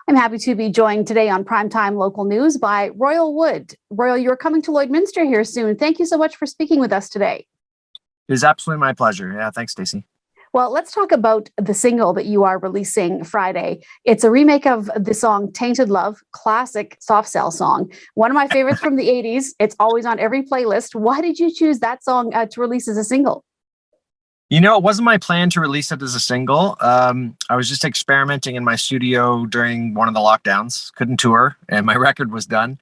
I'm happy to be joined today on Primetime Local News by Royal Wood. Royal, you're coming to Lloydminster here soon. Thank you so much for speaking with us today. It is absolutely my pleasure. Yeah, thanks, Stacey. Well, let's talk about the single that you are releasing Friday. It's a remake of the song Tainted Love, classic soft cell song. One of my favorites from the 80s. It's always on every playlist. Why did you choose that song to release as a single? You know, it wasn't my plan to release it as a single. I was just experimenting in my studio during one of the lockdowns, couldn't tour, and my record was done.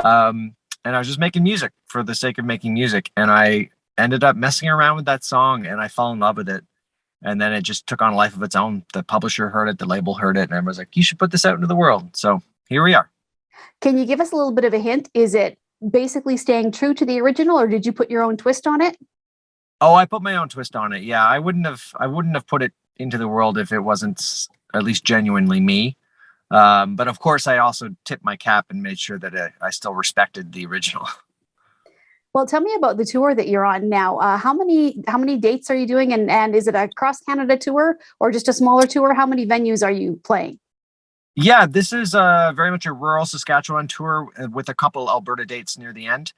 And I was just making music for the sake of making music. And I ended up messing around with that song and I fell in love with it. And then it just took on a life of its own. The publisher heard it, the label heard it, and everyone's like, you should put this out into the world. So here we are. Can you give us a little bit of a hint? Is it basically staying true to the original, or did you put your own twist on it? Oh, I put my own twist on it. Yeah, I wouldn't have put it into the world if it wasn't at least genuinely me. But of course, I also tipped my cap and made sure that I still respected the original. Well, tell me about the tour that you're on now. How many dates are you doing, and is it a cross Canada tour or just a smaller tour? How many venues are you playing? Yeah, this is very much a rural Saskatchewan tour with a couple Alberta dates near the end.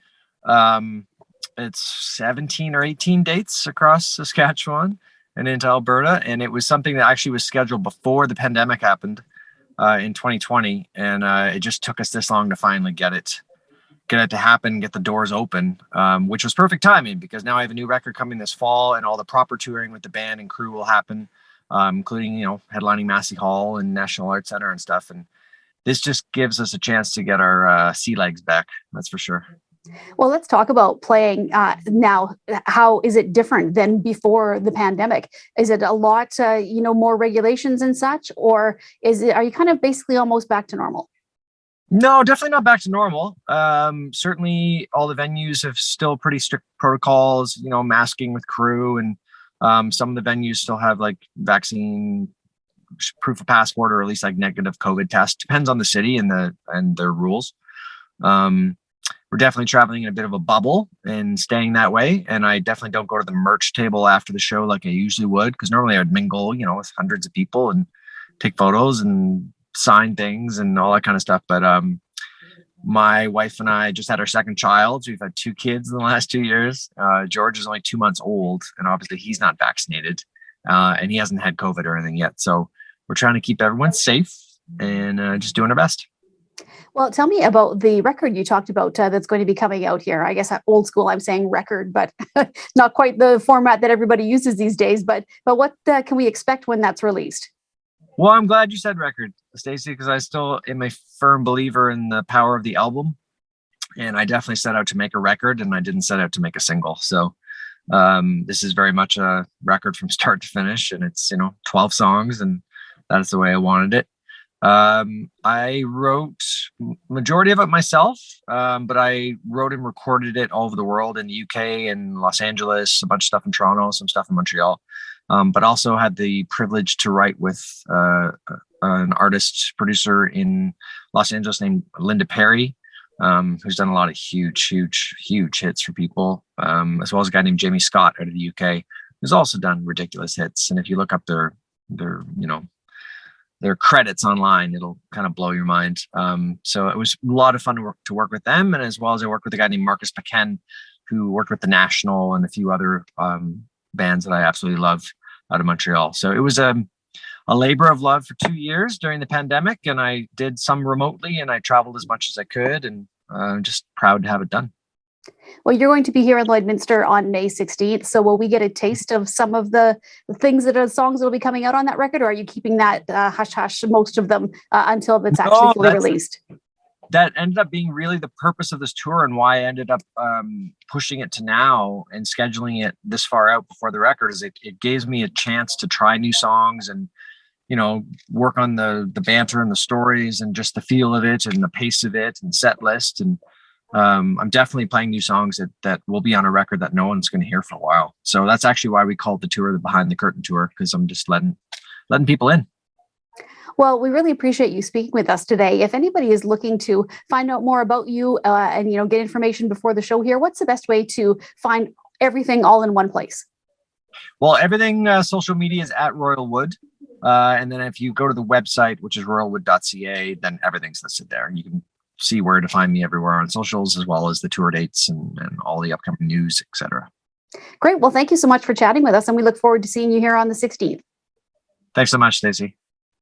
It's 17 or 18 dates across Saskatchewan and into Alberta, and it was something that actually was scheduled before the pandemic happened in 2020, and it just took us this long to finally get it to happen, get the doors open, which was perfect timing because now I have a new record coming this fall and all the proper touring with the band and crew will happen, including, headlining Massey Hall and National Arts Center and stuff. And this just gives us a chance to get our sea legs back. That's for sure. Well, let's talk about playing now. How is it different than before the pandemic? Is it a lot, more regulations and such, or are you kind of basically almost back to normal? No, definitely not back to normal. Certainly all the venues have still pretty strict protocols, masking with crew, and some of the venues still have like vaccine proof of passport or at least like negative COVID test. Depends on the city and their rules. We're definitely traveling in a bit of a bubble and staying that way. And I definitely don't go to the merch table after the show like I usually would, because normally I would mingle, with hundreds of people and take photos and sign things and all that kind of stuff. But my wife and I just had our second child. So we've had 2 kids in the last 2 years. George is only 2 months old, and obviously he's not vaccinated, and he hasn't had COVID or anything yet. So we're trying to keep everyone safe and just doing our best. Well, tell me about the record you talked about that's going to be coming out here. I guess old school, I'm saying record, but not quite the format that everybody uses these days. But what can we expect when that's released? Well, I'm glad you said record, Stacey, because I still am a firm believer in the power of the album. And I definitely set out to make a record, and I didn't set out to make a single. So this is very much a record from start to finish. And it's, 12 songs, and that's the way I wanted it. I wrote majority of it myself, but I wrote and recorded it all over the world, in the UK and Los Angeles, a bunch of stuff in Toronto, some stuff in Montreal. But also had the privilege to write with an artist producer in Los Angeles named Linda Perry, who's done a lot of huge hits for people, as well as a guy named Jamie Scott out of the UK, who's also done ridiculous hits. And if you look up their credits online, it'll kind of blow your mind. So it was a lot of fun to work with them. And as well as I worked with a guy named Marcus Paquin, who worked with the National and a few other bands that I absolutely love out of Montreal. So it was a labor of love for 2 years during the pandemic, and I did some remotely, and I traveled as much as I could, and I'm just proud to have it done. Well, you're going to be here in Lloydminster on May 16th. So will we get a taste of some of the things that are songs that will be coming out on that record, or are you keeping that hush-hush, most of them, until it's actually fully released? That ended up being really the purpose of this tour, and why I ended up pushing it to now and scheduling it this far out before the record, is it gives me a chance to try new songs and, work on the banter and the stories and just the feel of it and the pace of it and set list. And I'm definitely playing new songs that will be on a record that no one's going to hear for a while. So that's actually why we called the tour the Behind the Curtain Tour, because I'm just letting people in. Well, we really appreciate you speaking with us today. If anybody is looking to find out more about you and get information before the show here, what's the best way to find everything all in one place? Well, everything social media is at Royal Wood. And then if you go to the website, which is royalwood.ca, then everything's listed there. You can see where to find me everywhere on socials, as well as the tour dates and all the upcoming news, etc. Great. Well, thank you so much for chatting with us, and we look forward to seeing you here on the 16th. Thanks so much, Stacey.